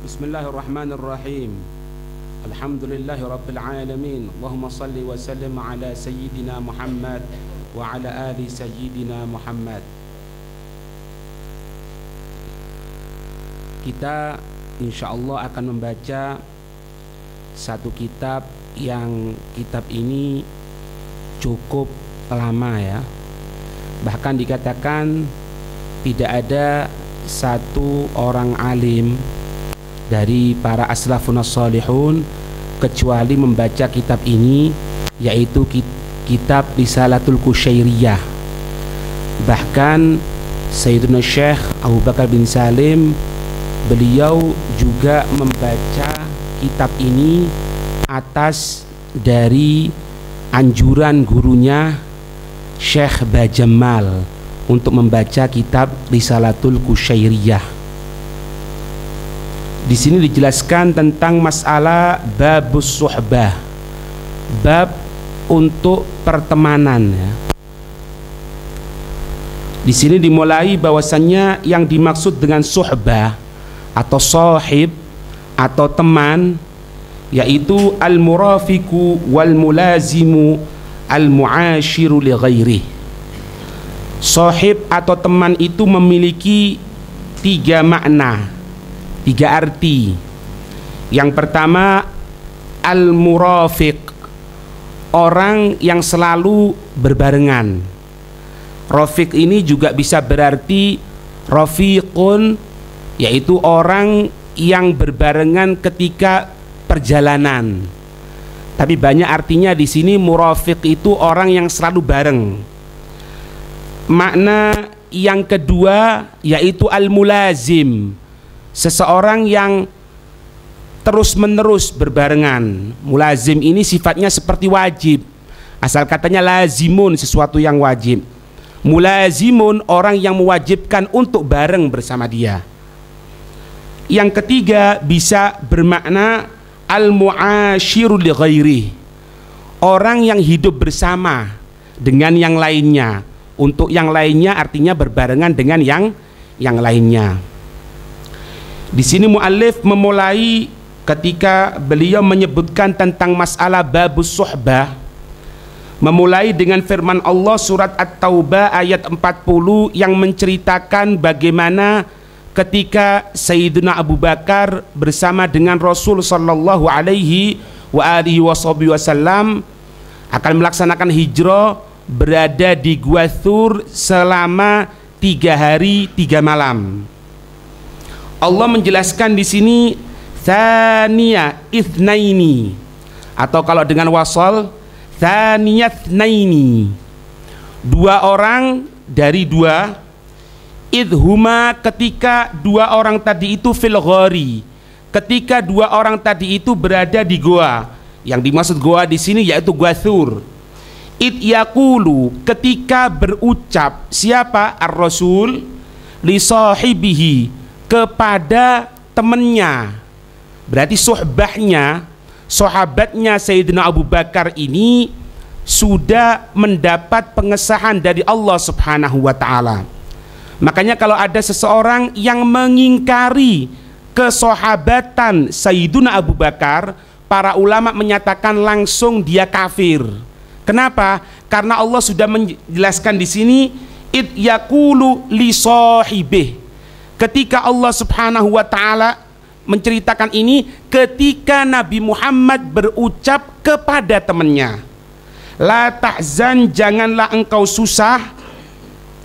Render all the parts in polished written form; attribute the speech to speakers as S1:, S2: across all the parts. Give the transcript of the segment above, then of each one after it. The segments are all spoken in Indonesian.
S1: Bismillahirrahmanirrahim. Alhamdulillahi rabbil alamin. Allahumma salli wa sallim ala sayyidina Muhammad wa ala ali sayyidina Muhammad. Kita insyaallah akan membaca satu kitab yang kitab ini cukup lama ya. Bahkan dikatakan tidak ada satu orang alim dari para aslafun as-salihun kecuali membaca kitab ini, yaitu kitab Risalatul Qusyairiyah. Bahkan Sayyiduna Syekh Abu Bakar bin Salim, beliau juga membaca kitab ini atas dari anjuran gurunya Syekh Bajamal untuk membaca kitab Risalatul Qusyairiyah. Di sini dijelaskan tentang masalah babus suhbah, bab untuk pertemanan ya. Di sini dimulai bahwasannya yang dimaksud dengan suhbah atau sahib atau teman yaitu al-murafiqu wal mulazimu al-mu'ashiru li ghairi. Sahib atau teman itu memiliki tiga makna, tiga arti. Yang pertama, al-murafiq, orang yang selalu berbarengan. Rafiq ini juga bisa berarti rafiqun, yaitu orang yang berbarengan ketika perjalanan. Tapi banyak artinya di sini murafiq itu orang yang selalu bareng. Makna yang kedua yaitu al-mulazim, seseorang yang terus-menerus berbarengan. Mulazim ini sifatnya seperti wajib, asal katanya lazimun, sesuatu yang wajib. Mulazimun, orang yang mewajibkan untuk bareng bersama dia. Yang ketiga bisa bermakna al-mu'ashiru li ghairi, orang yang hidup bersama dengan yang lainnya. Untuk yang lainnya artinya berbarengan dengan yang lainnya. Di sini muallif memulai ketika beliau menyebutkan tentang masalah babus suhbah, memulai dengan firman Allah surat At-Taubah ayat 40 yang menceritakan bagaimana ketika Sayyidina Abu Bakar bersama dengan Rasul sallallahu alaihi wasallam akan melaksanakan hijrah, berada di Gua Tsur selama 3 hari 3 malam. Allah menjelaskan di sini Thaniya Itsnaini, atau kalau dengan wasal Thaniyat Naini, 2 orang dari 2. Idhuma, ketika 2 orang tadi itu fil ghari, ketika 2 orang tadi itu berada di goa. Yang dimaksud goa di sini yaitu Gua Tsur. Id yaqulu, ketika berucap siapa? Ar-Rasul li sahibihi, kepada temannya. Berarti suhbahnya, sahabatnya Sayyidina Abu Bakar ini sudah mendapat pengesahan dari Allah Subhanahu wa taala. Makanya kalau ada seseorang yang mengingkari kesahabatan Sayyidina Abu Bakar, para ulama menyatakan langsung dia kafir. Kenapa? Karena Allah sudah menjelaskan di sini id yaqulu li sahibih. Ketika Allah Subhanahu wa taala menceritakan ini ketika Nabi Muhammad berucap kepada temannya, la tahzan, janganlah engkau susah,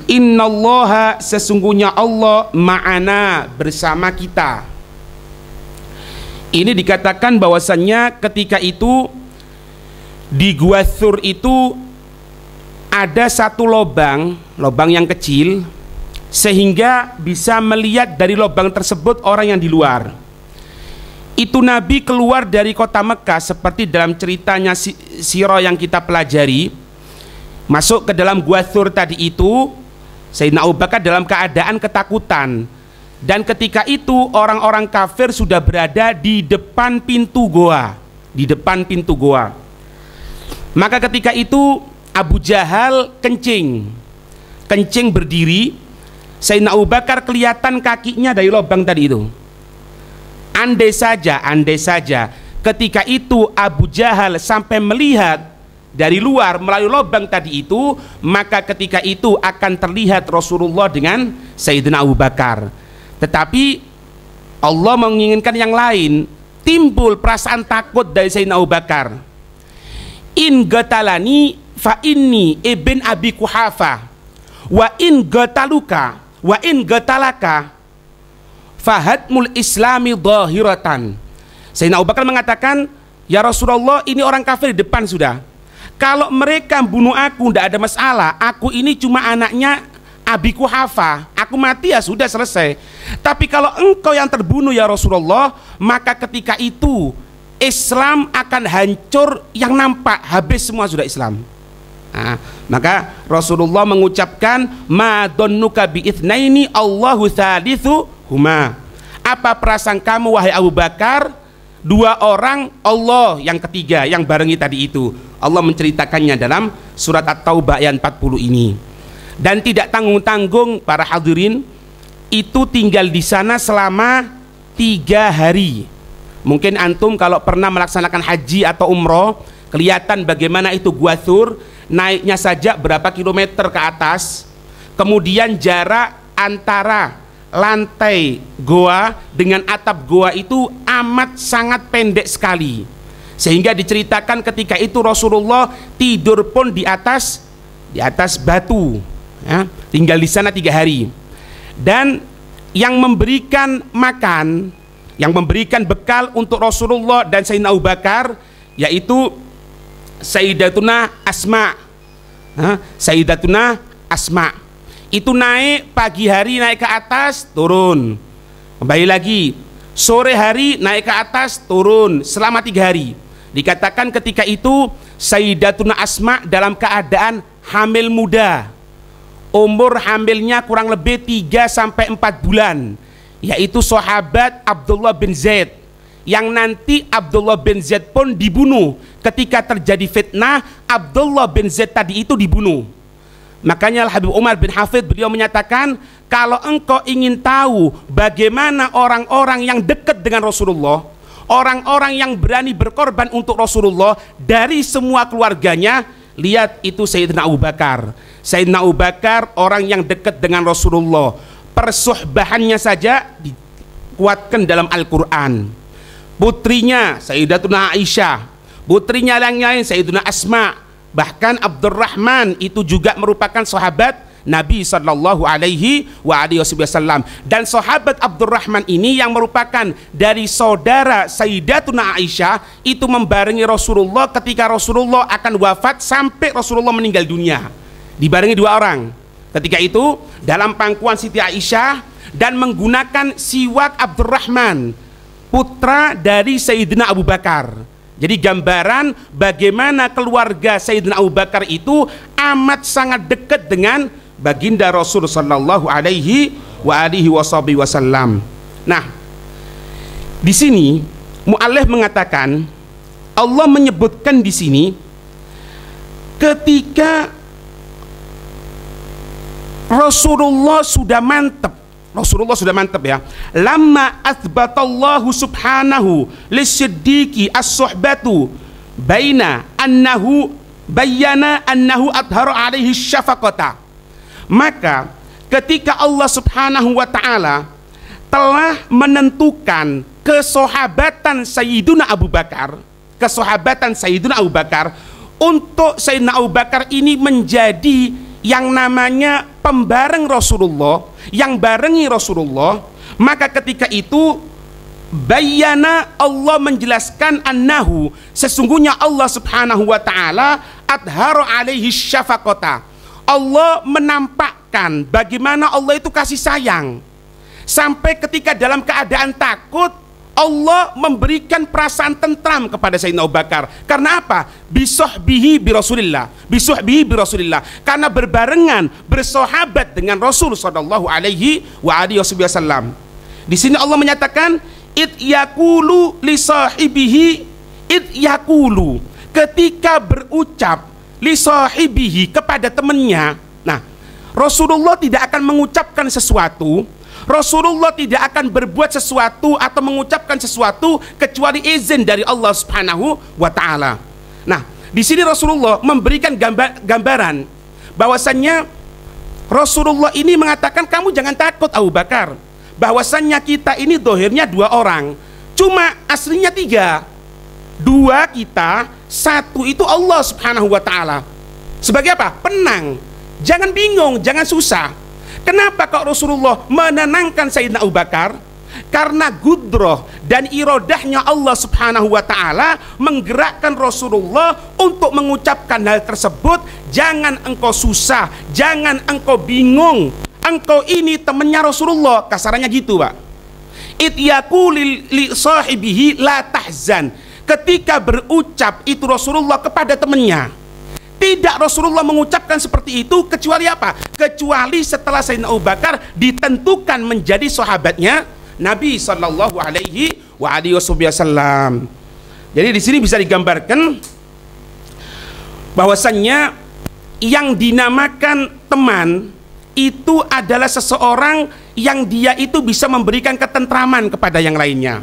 S1: innallaha, sesungguhnya Allah ma'ana, bersama kita. Ini dikatakan bahwasannya ketika itu di Gua Tsur itu ada satu lobang yang kecil, sehingga bisa melihat dari lobang tersebut orang yang di luar. Itu Nabi keluar dari kota Mekah seperti dalam ceritanya sirah yang kita pelajari, masuk ke dalam Gua Tsur tadi itu. Sayyidina Abu Bakar dalam keadaan ketakutan, dan ketika itu orang-orang kafir sudah berada di depan pintu goa, Maka ketika itu Abu Jahal kencing berdiri. Sayyidina Abu Bakar kelihatan kakinya dari lubang tadi itu. andai saja ketika itu Abu Jahal sampai melihat dari luar melalui lubang tadi itu, maka ketika itu akan terlihat Rasulullah dengan Sayyidina Abu Bakar. Tetapi Allah menginginkan yang lain, timbul perasaan takut dari Sayyidina Abu Bakar. In gatalani fa inni ibn Abi Quhafa wa in gatalaka fahadmul islami dhahiratan. Sayyidina Abu Bakar mengatakan, ya Rasulullah, ini orang kafir di depan sudah. Kalau mereka bunuh aku tidak ada masalah, aku ini cuma anaknya Abi Quhafa, aku mati ya sudah selesai. Tapi kalau engkau yang terbunuh ya Rasulullah, maka ketika itu Islam akan hancur yang nampak, habis semua sudah Islam. Nah, maka Rasulullah mengucapkan, ma dhannuka bi itsnaini Allahu thalithuhuma. Apa perasaan kamu wahai Abu Bakar, dua orang Allah yang ketiga yang barengi tadi itu. Allah menceritakannya dalam surat At-Taubah ayat 40 ini. Dan tidak tanggung-tanggung para hadirin, itu tinggal di sana selama 3 hari. Mungkin antum kalau pernah melaksanakan haji atau umroh, kelihatan bagaimana itu Gua Thur, naiknya saja berapa kilometer ke atas, kemudian jarak antara lantai goa dengan atap goa itu amat sangat pendek sekali, sehingga diceritakan ketika itu Rasulullah tidur pun di atas batu, ya, tinggal di sana 3 hari. Dan yang memberikan makan, yang memberikan bekal untuk Rasulullah dan Sayyidina Abu Bakar, yaitu Sayyidatuna Asma. Sayyidatuna Asma itu naik pagi hari, naik ke atas, turun, kembali lagi sore hari, naik ke atas, turun, selama 3 hari. Dikatakan ketika itu Sayyidatuna Asma dalam keadaan hamil muda, umur hamilnya kurang lebih 3-4 bulan, yaitu sahabat Abdullah bin Zaid, yang nanti Abdullah bin Zaid pun dibunuh. Ketika terjadi fitnah, Abdullah bin Zaid tadi itu dibunuh. Makanya Habib Umar bin Hafid beliau menyatakan, kalau engkau ingin tahu bagaimana orang-orang yang dekat dengan Rasulullah, orang-orang yang berani berkorban untuk Rasulullah dari semua keluarganya, lihat itu Sayyidina Abu Bakar. Sayyidina Abu Bakar orang yang dekat dengan Rasulullah, persuhbahannya saja dikuatkan dalam Al-Quran. Putrinya Sayyidatuna Aisyah, putrinya yang lain Sayyiduna Asma, bahkan Abdurrahman itu juga merupakan sahabat Nabi Sallallahu Alaihi Wasallam. Dan sahabat Abdurrahman ini yang merupakan dari saudara Sayyidatuna Aisyah itu membarengi Rasulullah ketika Rasulullah akan wafat sampai Rasulullah meninggal dunia. Dibarengi 2 orang ketika itu dalam pangkuan Siti Aisyah, dan menggunakan siwak Abdurrahman, putra dari Sayyidina Abu Bakar. Jadi gambaran bagaimana keluarga Sayyidina Abu Bakar itu amat sangat dekat dengan baginda Rasul Sallallahu Alaihi Wasallam. Nah, di sini mu'allif mengatakan, Allah menyebutkan di sini ketika Rasulullah sudah mantap ya. Lamma athbatallahu subhanahu lisiddiqi as-suhbatu baina annahu bayyana annahu adhara alaihi syafaqata. Maka ketika Allah subhanahu wa ta'ala telah menentukan kesahabatan Sayyiduna Abu Bakar, untuk Sayyidina Abu Bakar ini menjadi yang namanya pembareng Rasulullah, yang barengi Rasulullah, maka ketika itu bayyana, Allah menjelaskan annahu, sesungguhnya Allah subhanahu wa ta'ala adhara alaihi syafaqata, Allah menampakkan bagaimana Allah itu kasih sayang, sampai ketika dalam keadaan takut Allah memberikan perasaan tentram kepada Sayyidina Abu Bakar. Karena apa? Bisuhbihi bi Rasulillah, karena berbarengan, bersahabat dengan Rasul sallallahu alaihi wasallam. Di sini Allah menyatakan id yaqulu li sahibihi, ketika berucap li sahibihi kepada temannya. Nah, Rasulullah tidak akan mengucapkan sesuatu, Rasulullah tidak akan berbuat sesuatu atau mengucapkan sesuatu kecuali izin dari Allah Subhanahu wa taala. Nah, di sini Rasulullah memberikan gambaran bahwasannya Rasulullah ini mengatakan, kamu jangan takut Abu Bakar, bahwasannya kita ini dohirnya 2 orang, cuma aslinya 3. 2 kita, 1 itu Allah Subhanahu wa taala. Sebagai apa? Penang. Jangan bingung, jangan susah. Kenapa kok Rasulullah menenangkan Sayyidina Abu Bakar? Karena gudroh dan irodahnya Allah Subhanahu wa ta'ala menggerakkan Rasulullah untuk mengucapkan hal tersebut. Jangan engkau susah, jangan engkau bingung, engkau ini temannya Rasulullah, kasarannya gitu, Pak. Ityaku li sahibihi la tahzan. Ketika berucap itu Rasulullah kepada temannya, tidak Rasulullah mengucapkan seperti itu kecuali apa? Kecuali setelah Sayyidina Abu Bakar ditentukan menjadi sahabatnya Nabi Sallallahu Alaihi Wasallam. Jadi di sini bisa digambarkan bahwasannya yang dinamakan teman itu adalah seseorang yang dia itu bisa memberikan ketentraman kepada yang lainnya.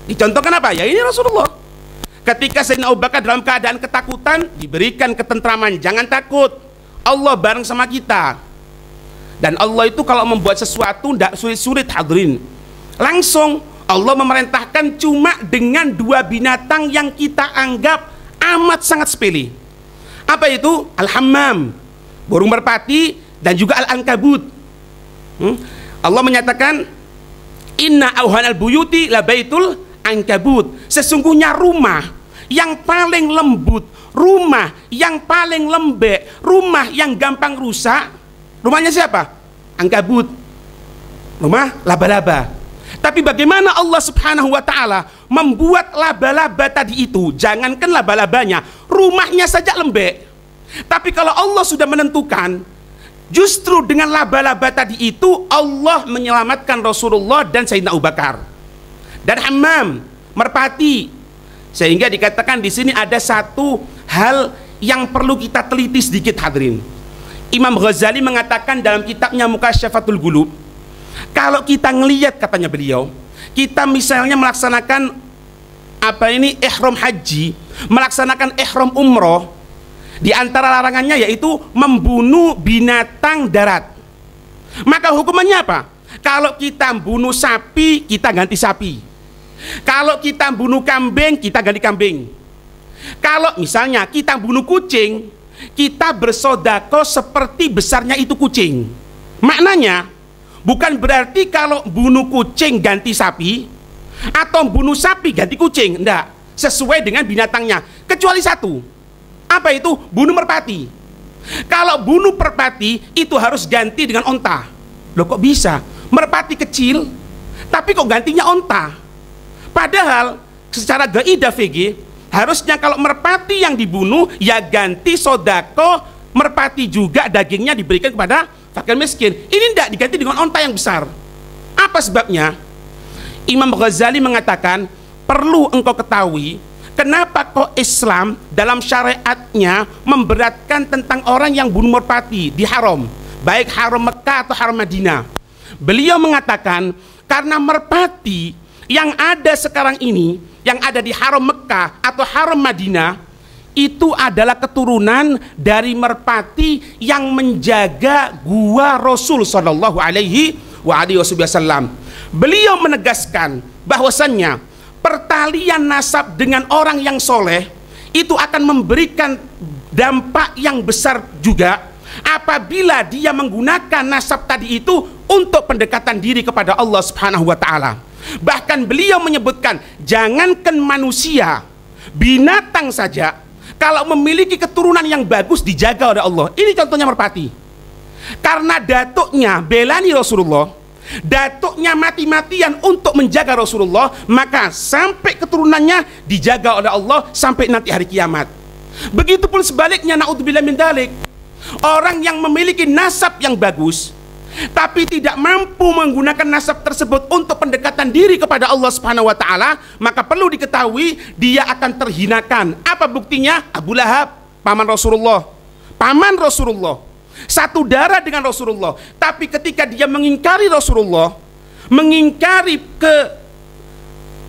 S1: Dicontohkan apa? Ya ini Rasulullah. Ketika Sayyidina Abu Bakar dalam keadaan ketakutan, diberikan ketentraman, jangan takut, Allah bareng sama kita. Dan Allah itu kalau membuat sesuatu tidak sulit-sulit, hadirin. Langsung Allah memerintahkan cuma dengan 2 binatang yang kita anggap amat sangat sepele. Apa itu? Al-hammam, burung merpati, dan juga al-ankabut. Allah menyatakan, inna auhanal buyuti la baitul ankabut. Sesungguhnya rumah yang paling lembut, rumah yang paling lembek, rumah yang gampang rusak, rumahnya siapa? Ankabut, rumah laba-laba. Tapi bagaimana Allah Subhanahu wa ta'ala membuat laba-laba tadi itu? Jangankan laba-labanya, rumahnya saja lembek. Tapi kalau Allah sudah menentukan, justru dengan laba-laba tadi itu Allah menyelamatkan Rasulullah dan Sayyidina Abu Bakar. Dan hammam, merpati. Sehingga dikatakan di sini ada satu hal yang perlu kita teliti sedikit, hadirin. Imam Ghazali mengatakan dalam kitabnya Mukasyafatul Qulub, kalau kita ngelihat, katanya beliau, kita misalnya melaksanakan ihram haji, melaksanakan ihram umroh, di antara larangannya yaitu membunuh binatang darat. Maka hukumannya apa? Kalau kita bunuh sapi, kita ganti sapi. Kalau kita bunuh kambing, kita ganti kambing. Kalau misalnya kita bunuh kucing, kita bersodako seperti besarnya itu kucing. Maknanya bukan berarti kalau bunuh kucing ganti sapi, atau bunuh sapi ganti kucing. Enggak, sesuai dengan binatangnya. Kecuali satu. Apa itu? Bunuh merpati. Kalau bunuh merpati itu harus ganti dengan onta. Loh kok bisa? Merpati kecil, tapi kok gantinya onta? Padahal secara gaidah VG harusnya kalau merpati yang dibunuh ya ganti sodako merpati juga, dagingnya diberikan kepada fakir miskin. Ini tidak diganti dengan onta yang besar. Apa sebabnya? Imam Ghazali mengatakan, perlu engkau ketahui kenapa kok Islam dalam syariatnya memberatkan tentang orang yang bunuh merpati di haram, baik haram Mekah atau haram Madinah. Beliau mengatakan karena merpati yang ada sekarang ini, yang ada di haram Mekah atau haram Madinah, itu adalah keturunan dari merpati yang menjaga gua Rasul Shallallahu Alaihi Wasallam. Beliau menegaskan bahwasannya pertalian nasab dengan orang yang soleh itu akan memberikan dampak yang besar juga apabila dia menggunakan nasab tadi itu untuk pendekatan diri kepada Allah Subhanahu wa ta'ala. Bahkan beliau menyebutkan, jangankan manusia, binatang saja kalau memiliki keturunan yang bagus dijaga oleh Allah. Ini contohnya merpati. Karena datuknya belani Rasulullah, datuknya mati-matian untuk menjaga Rasulullah, maka sampai keturunannya dijaga oleh Allah sampai nanti hari kiamat. Begitupun sebaliknya, naudzubillah min dzalik. Orang yang memiliki nasab yang bagus tapi tidak mampu menggunakan nasab tersebut untuk pendekatan diri kepada Allah Subhanahu wa ta'ala, maka perlu diketahui dia akan terhinakan. Apa buktinya? Abu Lahab, paman Rasulullah, satu darah dengan Rasulullah, tapi ketika dia mengingkari Rasulullah, mengingkari ke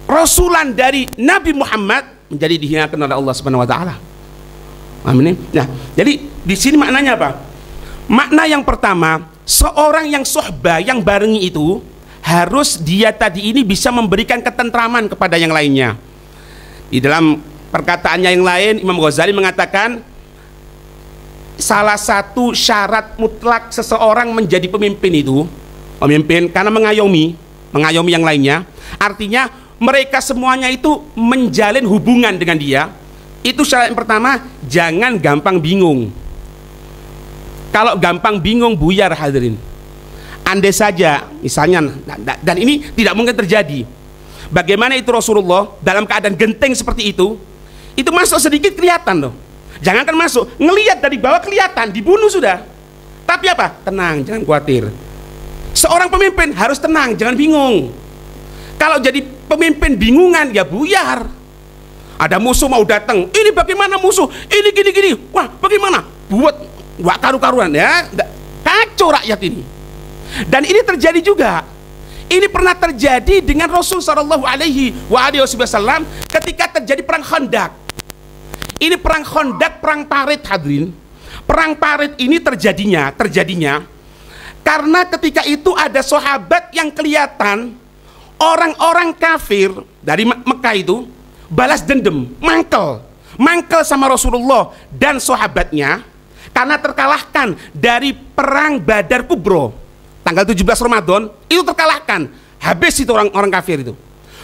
S1: rasulan dari Nabi Muhammad menjadi dihinakan oleh Allah Subhanahu wa taala. Amin. Nah, jadi di sini maknanya apa? Makna yang pertama, seorang yang sohbah, yang barengi itu harus dia tadi ini bisa memberikan ketentraman kepada yang lainnya. Di dalam perkataannya yang lain, Imam Ghazali mengatakan salah satu syarat mutlak seseorang menjadi pemimpin itu, pemimpin karena mengayomi yang lainnya, artinya mereka semuanya itu menjalin hubungan dengan dia. Itu syarat yang pertama, jangan gampang bingung. Kalau gampang bingung buyar hadirin. Andai saja misalnya, dan ini tidak mungkin terjadi. Bagaimana itu Rasulullah dalam keadaan genteng seperti itu masuk sedikit kelihatan loh. Jangankan masuk, ngelihat dari bawah kelihatan, dibunuh sudah. Tapi apa? Tenang, jangan khawatir. Seorang pemimpin harus tenang, jangan bingung. Kalau jadi pemimpin bingungan, ya buyar. Ada musuh mau datang, ini bagaimana musuh? Ini gini-gini, wah bagaimana? Buat wah karu-karuan ya, kacau rakyat ini. Dan ini terjadi juga. Ini pernah terjadi dengan Rasul Shallallahu Alaihi Wasallam ketika terjadi perang Khandaq. Ini perang Khandaq, perang parit hadirin. Perang parit ini terjadinya karena ketika itu ada sahabat yang kelihatan orang-orang kafir dari Mekah itu balas dendam, mangkel sama Rasulullah dan sahabatnya karena terkalahkan dari perang Badar Kubro tanggal 17 Ramadan. Itu terkalahkan, habis itu orang kafir itu.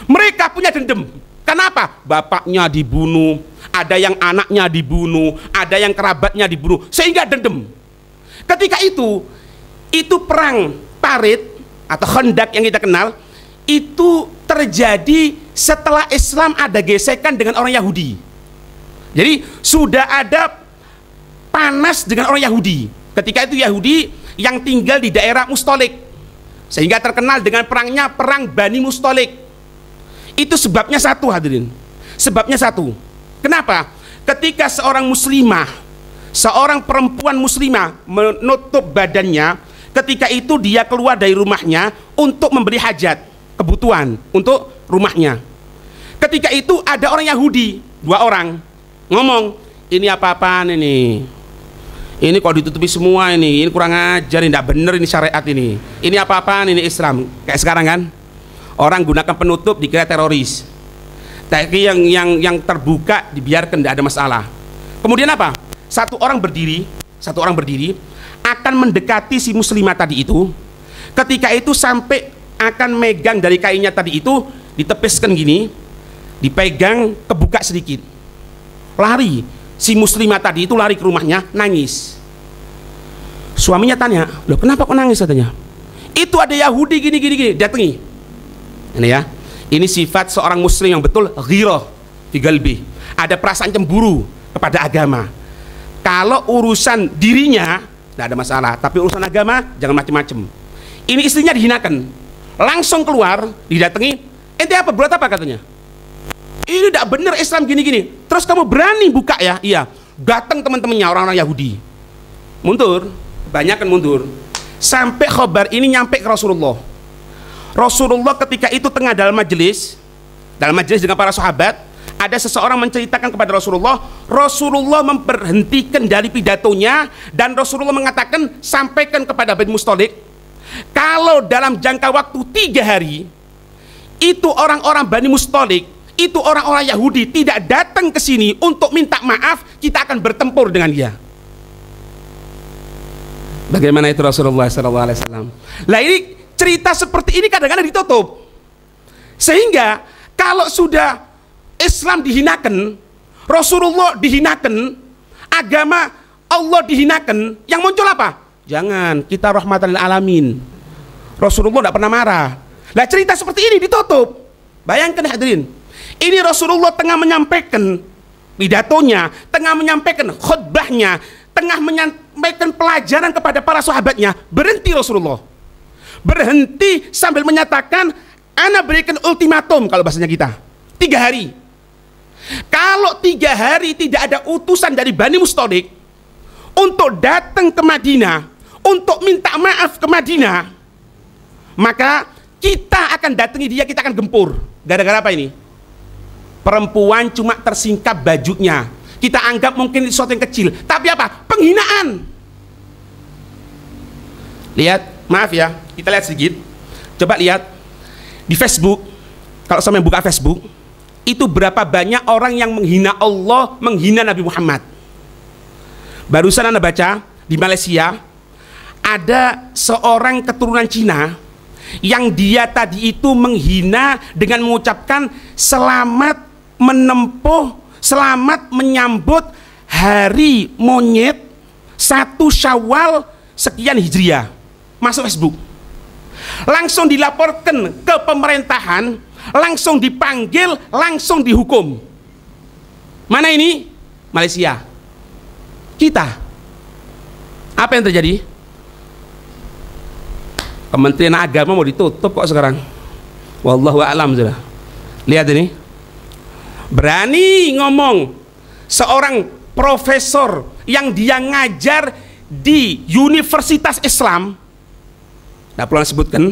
S1: Mereka punya dendam. Kenapa? Bapaknya dibunuh, ada yang anaknya dibunuh, ada yang kerabatnya dibunuh, sehingga dendam. Ketika itu perang parit atau Khandaq yang kita kenal itu terjadi setelah Islam ada gesekan dengan orang Yahudi. Jadi sudah ada panas dengan orang Yahudi. Ketika itu Yahudi yang tinggal di daerah Mustalik, sehingga terkenal dengan perangnya perang Bani Mustalik. Itu sebabnya satu hadirin. Sebabnya satu. Kenapa? Ketika seorang muslimah, seorang perempuan muslimah menutup badannya, ketika itu dia keluar dari rumahnya untuk membeli hajat, kebutuhan untuk rumahnya. Ketika itu ada orang Yahudi, 2 orang ngomong, ini apa-apaan ini? Ini kok ditutupi semua ini kurang ajar, ini tidak benar ini syariat ini apa-apaan ini Islam. Kayak sekarang kan, orang gunakan penutup dikira teroris. Tapi yang terbuka dibiarkan, tidak ada masalah. Kemudian apa? Satu orang berdiri akan mendekati si muslimah tadi itu. Ketika itu sampai akan megang dari kainnya tadi itu, ditepiskan gini, dipegang, kebuka sedikit, lari. Si muslimah tadi itu lari ke rumahnya, nangis. Suaminya tanya, loh kenapa kok nangis katanya? Itu ada Yahudi gini, datangi. Ini ya, ini sifat seorang muslim yang betul, ghirah fi qalbi. Ada perasaan cemburu kepada agama. Kalau urusan dirinya tidak ada masalah, tapi urusan agama jangan macem-macem. Ini istrinya dihinakan, langsung keluar, didatangi. Ente apa, buat apa katanya? Ini tidak benar Islam gini-gini. Terus kamu berani buka ya? Iya. Datang teman-temannya orang-orang Yahudi, mundur, banyak kan mundur. Sampai khabar ini nyampe ke Rasulullah. Rasulullah ketika itu tengah dalam majelis dengan para sahabat. Ada seseorang menceritakan kepada Rasulullah. Rasulullah memberhentikan dari pidatonya dan Rasulullah mengatakan, sampaikan kepada Bani Mustalik, kalau dalam jangka waktu 3 hari itu orang-orang Bani Mustalik, itu orang-orang Yahudi tidak datang ke sini untuk minta maaf, kita akan bertempur dengan dia. Bagaimana itu Rasulullah SAW? Lah ini cerita seperti ini kadang-kadang ditutup, sehingga kalau sudah Islam dihinakan, Rasulullah dihinakan, agama Allah dihinakan, yang muncul apa? Jangan, kita rahmatan lil alamin. Rasulullah tidak pernah marah. Lah cerita seperti ini ditutup. Bayangkan hadirin, ini Rasulullah tengah menyampaikan pidatonya, tengah menyampaikan khutbahnya, tengah menyampaikan pelajaran kepada para sahabatnya. Berhenti Rasulullah, berhenti sambil menyatakan, ana berikan ultimatum, kalau bahasanya kita 3 hari. Kalau 3 hari tidak ada utusan dari Bani Mustalik untuk datang ke Madinah untuk minta maaf ke Madinah, maka Kita akan datangi dia, kita akan gempur. Gara-gara apa ini? Perempuan cuma tersingkap bajunya. Kita anggap mungkin sesuatu yang kecil, tapi apa? Penghinaan. Lihat, maaf ya, kita lihat sedikit. Coba lihat di Facebook. Kalau sampai buka Facebook, itu berapa banyak orang yang menghina Allah, menghina Nabi Muhammad. Barusan Anda baca di Malaysia, ada seorang keturunan Cina yang dia tadi itu menghina dengan mengucapkan selamat menempuh, selamat menyambut hari monyet 1 Syawal sekian Hijriah. Masuk Facebook, langsung dilaporkan ke pemerintahan, langsung dipanggil, langsung dihukum. Mana ini? Malaysia. Kita, apa yang terjadi? Kementerian Agama mau ditutup kok sekarang. Wallahu a'lam. Lihat ini, berani ngomong seorang profesor yang dia ngajar di Universitas Islam, tidak perlu disebutkan,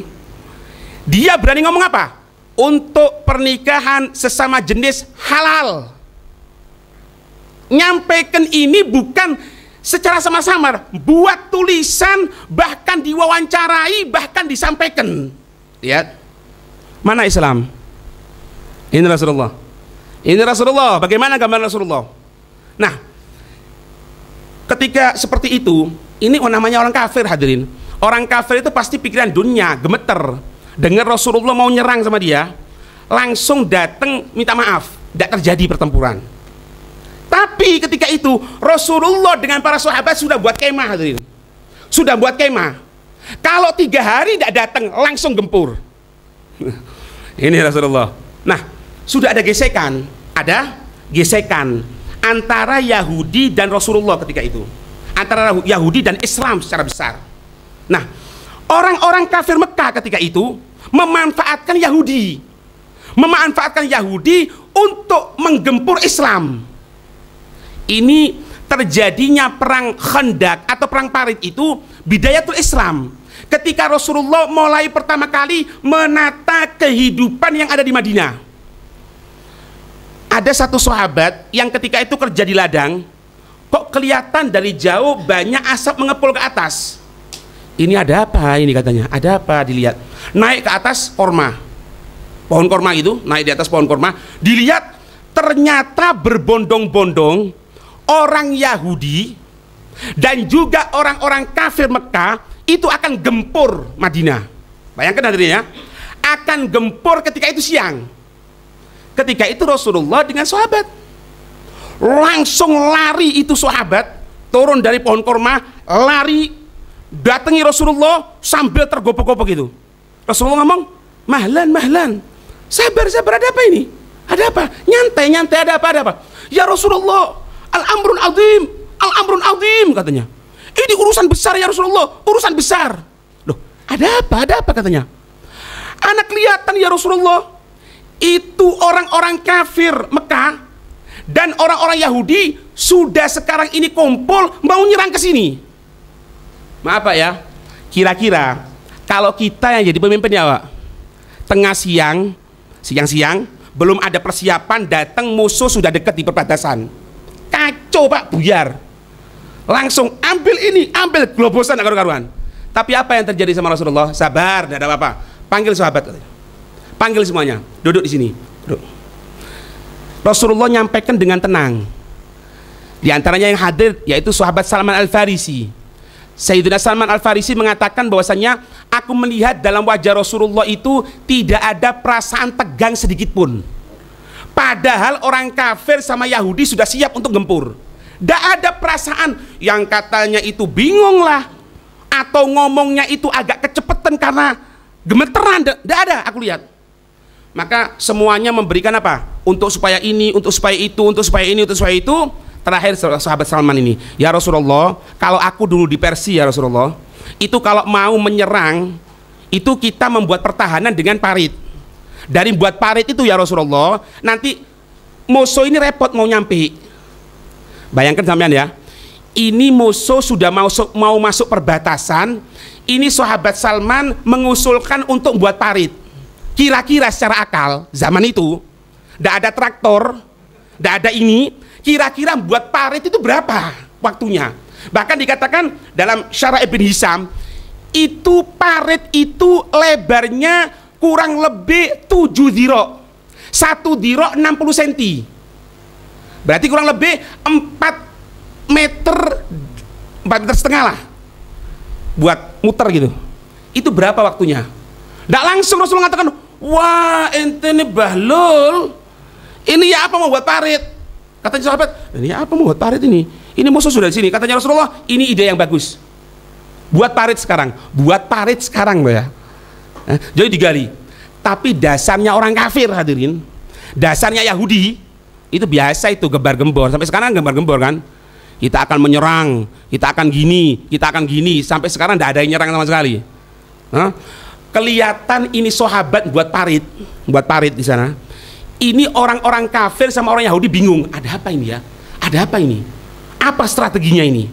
S1: dia berani ngomong apa? Untuk pernikahan sesama jenis halal. Nyampaikan ini bukan secara sama-sama, buat tulisan, bahkan diwawancarai, bahkan disampaikan. Lihat, mana Islam? Ini Rasulullah. Ini Rasulullah. Bagaimana gambar Rasulullah? Nah, ketika seperti itu, ini namanya orang kafir, hadirin. Orang kafir itu pasti pikiran dunia, gemeter. Dengar Rasulullah mau nyerang sama dia, langsung datang minta maaf. Tidak terjadi pertempuran. Tapi ketika itu Rasulullah dengan para sahabat sudah buat kemah, hadirin. Sudah buat kemah. Kalau 3 hari tidak datang, langsung gempur. Ini Rasulullah. Nah, sudah ada gesekan. Ada gesekan antara Yahudi dan Rasulullah ketika itu. Antara Yahudi dan Islam secara besar. Nah, orang-orang kafir Mekah ketika itu memanfaatkan Yahudi. Memanfaatkan Yahudi untuk menggempur Islam. Ini terjadinya perang Khandaq atau perang Parit itu bidayatul Islam. Ketika Rasulullah mulai pertama kali menata kehidupan yang ada di Madinah. Ada satu sahabat yang ketika itu kerja di ladang, kok kelihatan dari jauh banyak asap mengepul ke atas. Ini ada apa ini katanya? Ada apa? Dilihat. Naik ke atas korma. Pohon korma itu, naik di atas pohon korma, dilihat ternyata berbondong-bondong orang Yahudi dan juga orang-orang kafir Mekah itu akan gempur Madinah. Bayangkan hadirin ya, akan gempur ketika itu siang. Ketika itu Rasulullah dengan sahabat langsung lari, itu sahabat turun dari pohon korma, lari datangi Rasulullah sambil tergopok-gopok itu. Rasulullah ngomong, mahlan, mahlan, sabar, sabar, ada apa ini? Ada apa? Nyantai, nyantai, ada apa, ada apa? Ya Rasulullah, al-amrun azim, al-amrun azim katanya. Ini urusan besar ya Rasulullah, urusan besar. Loh, ada apa katanya? Anak kelihatan ya Rasulullah, itu orang-orang kafir Mekah dan orang-orang Yahudi sudah sekarang ini kumpul mau nyerang ke sini. Maaf Pak ya, kira-kira kalau kita yang jadi pemimpin ya Pak, tengah siang, siang-siang, belum ada persiapan, datang musuh sudah dekat di perbatasan. Kacau Pak, buyar. Langsung ambil ini, ambil globosan karuan. Tapi apa yang terjadi sama Rasulullah? Sabar, tidak ada apa-apa. Panggil sahabat, panggil semuanya, duduk di sini. Duduk. Rasulullah nyampaikan dengan tenang. Di antaranya yang hadir yaitu sahabat Salman Al-Farisi. Sayyidina Salman Al-Farisi mengatakan bahwasanya aku melihat dalam wajah Rasulullah itu tidak ada perasaan tegang sedikit pun. Padahal orang kafir sama Yahudi sudah siap untuk gempur. Tidak ada perasaan yang katanya itu bingung lah, atau ngomongnya itu agak kecepetan karena gemeteran. Tidak ada, aku lihat. Maka semuanya memberikan apa? Untuk supaya ini, untuk supaya itu, untuk supaya ini, untuk supaya itu. Terakhir sahabat Salman ini, ya Rasulullah, kalau aku dulu di Persia ya Rasulullah, itu kalau mau menyerang, itu kita membuat pertahanan dengan parit. Dari buat parit itu ya Rasulullah, nanti musuh ini repot mau nyampe. Bayangkan sampean ya, ini musuh sudah mau masuk perbatasan, ini sahabat Salman mengusulkan untuk buat parit. Kira-kira secara akal zaman itu tidak ada traktor, tidak ada ini, kira-kira buat parit itu berapa waktunya? Bahkan dikatakan dalam Syarah Ibn Hisham, itu parit itu lebarnya kurang lebih 7 dhira'. 1 dhira' 60 cm. Berarti kurang lebih 4 meter, 4 meter setengah lah buat muter gitu. Itu berapa waktunya? Tidak langsung Rasulullah mengatakan, wah ente ini bahlul, ini ya apa mau buat parit? Katanya sahabat, ini apa mau buat parit ini? Ini musuh sudah di sini. Katanya Rasulullah, ini ide yang bagus. Buat parit sekarang, buat parit sekarang loh ya. Jadi digali. Tapi dasarnya orang kafir hadirin, dasarnya Yahudi itu biasa itu gembar-gembor. Sampai sekarang gembar-gembor kan. Kita akan menyerang, kita akan gini, kita akan gini. Sampai sekarang tidak ada yang nyerang sama sekali. Kelihatan ini sahabat buat parit di sana. Ini orang-orang kafir sama orang Yahudi bingung. Ada apa ini ya? Ada apa ini? Apa strateginya ini?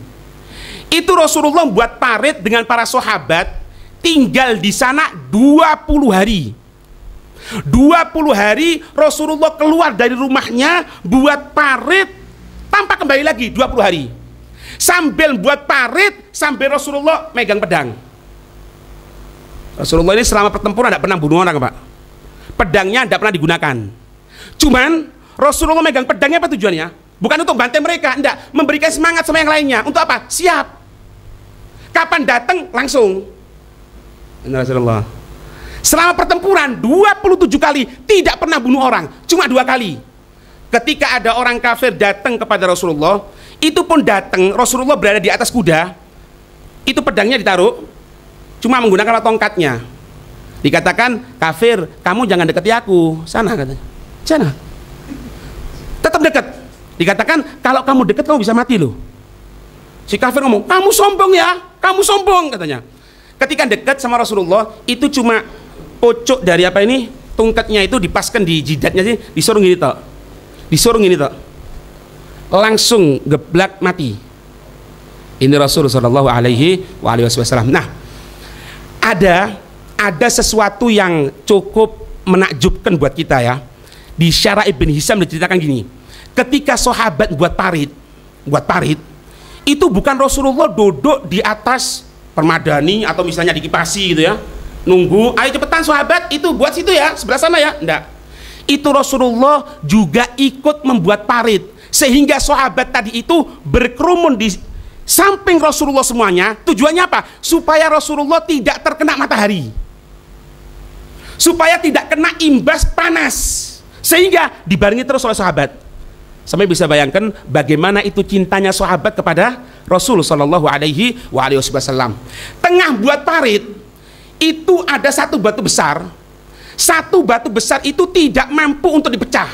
S1: Itu Rasulullah buat parit dengan para sahabat, tinggal di sana 20 hari. 20 hari Rasulullah keluar dari rumahnya buat parit tanpa kembali lagi 20 hari. Sambil buat parit, sambil Rasulullah megang pedang. Rasulullah ini selama pertempuran tidak pernah bunuh orang, Pak. Pedangnya tidak pernah digunakan. Cuman Rasulullah megang pedangnya apa tujuannya? Bukan untuk bantai mereka, enggak, memberikan semangat sama yang lainnya. Untuk apa? Siap. Kapan datang langsung. Rasulullah selama pertempuran 27 kali tidak pernah bunuh orang, cuma 2 kali. Ketika ada orang kafir datang kepada Rasulullah, itu pun datang, Rasulullah berada di atas kuda, itu pedangnya ditaruh, cuma menggunakan tongkatnya. Dikatakan, kafir, kamu jangan dekati aku, sana katanya, sana. Tetap dekat. Dikatakan, kalau kamu dekat kamu bisa mati loh. Si kafir ngomong, kamu sombong ya, kamu sombong katanya. Ketika dekat sama Rasulullah, itu cuma pocok dari apa ini, tongkatnya itu dipaskan di jidatnya sih, disuruh gini tok, disuruh gini tok, langsung geblak mati. Ini Rasulullah Shallallahu Alaihi Wasallam. Nah, ada sesuatu yang cukup menakjubkan buat kita ya. Di Syarah Ibn Hisham diceritakan gini, ketika sahabat buat parit, itu bukan Rasulullah duduk di atas permadani atau misalnya dikipasi gitu ya, nunggu, ayo cepetan sahabat itu buat situ ya, sebelah sana ya, enggak. Itu Rasulullah juga ikut membuat parit, sehingga sahabat tadi itu berkerumun di samping Rasulullah semuanya. Tujuannya apa? Supaya Rasulullah tidak terkena matahari, supaya tidak kena imbas panas, sehingga dibarengi terus oleh sahabat. Sampai bisa bayangkan bagaimana itu cintanya sahabat kepada Rasul Shallallahu Alaihi Wasallam. Tengah buat parit itu ada satu batu besar. Satu batu besar itu tidak mampu untuk dipecah.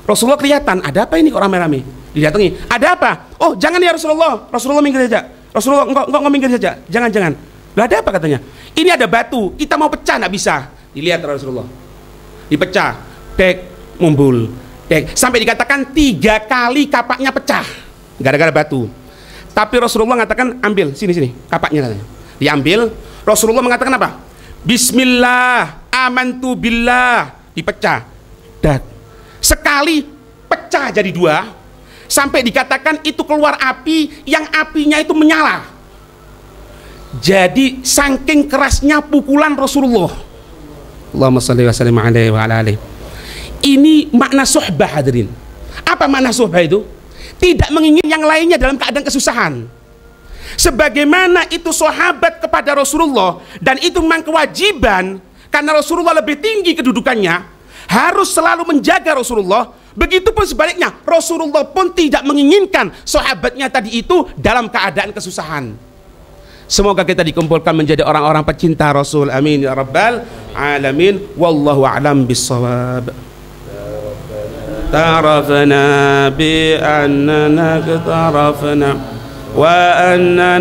S1: Rasulullah kelihatan, ada apa ini kok rame-rame? Didatangi, ada apa? Oh jangan ya Rasulullah. Rasulullah minggir saja. Rasulullah enggak minggir saja. Jangan. Lah ada apa katanya? Ini ada batu, kita mau pecah nggak bisa. Dilihat Rasulullah, dipecah, tek, mumbul, tek. Sampai dikatakan 3 kali kapaknya pecah gara-gara batu. Tapi Rasulullah mengatakan, ambil sini kapaknya katanya. Diambil. Rasulullah mengatakan apa? Bismillah, amantu billah, dipecah. Dan sekali pecah jadi 2, sampai dikatakan itu keluar api yang apinya itu menyala. Jadi saking kerasnya pukulan Rasulullah. Allahumma shalli wa sallim alaihi wa ala alihi. Ini makna suhbah hadirin. Apa makna suhbah itu? Tidak menginginkan yang lainnya dalam keadaan kesusahan. Sebagaimana itu sahabat kepada Rasulullah, dan itu memang kewajiban karena Rasulullah lebih tinggi kedudukannya, harus selalu menjaga Rasulullah. Begitupun sebaliknya, Rasulullah pun tidak menginginkan sahabatnya tadi itu dalam keadaan kesusahan. Semoga kita dikumpulkan menjadi orang-orang pecinta Rasul. Amin ya rabbal alamin. Wallahu a'lam bissawab. تعرفنا بأننا اقترفنا وأننا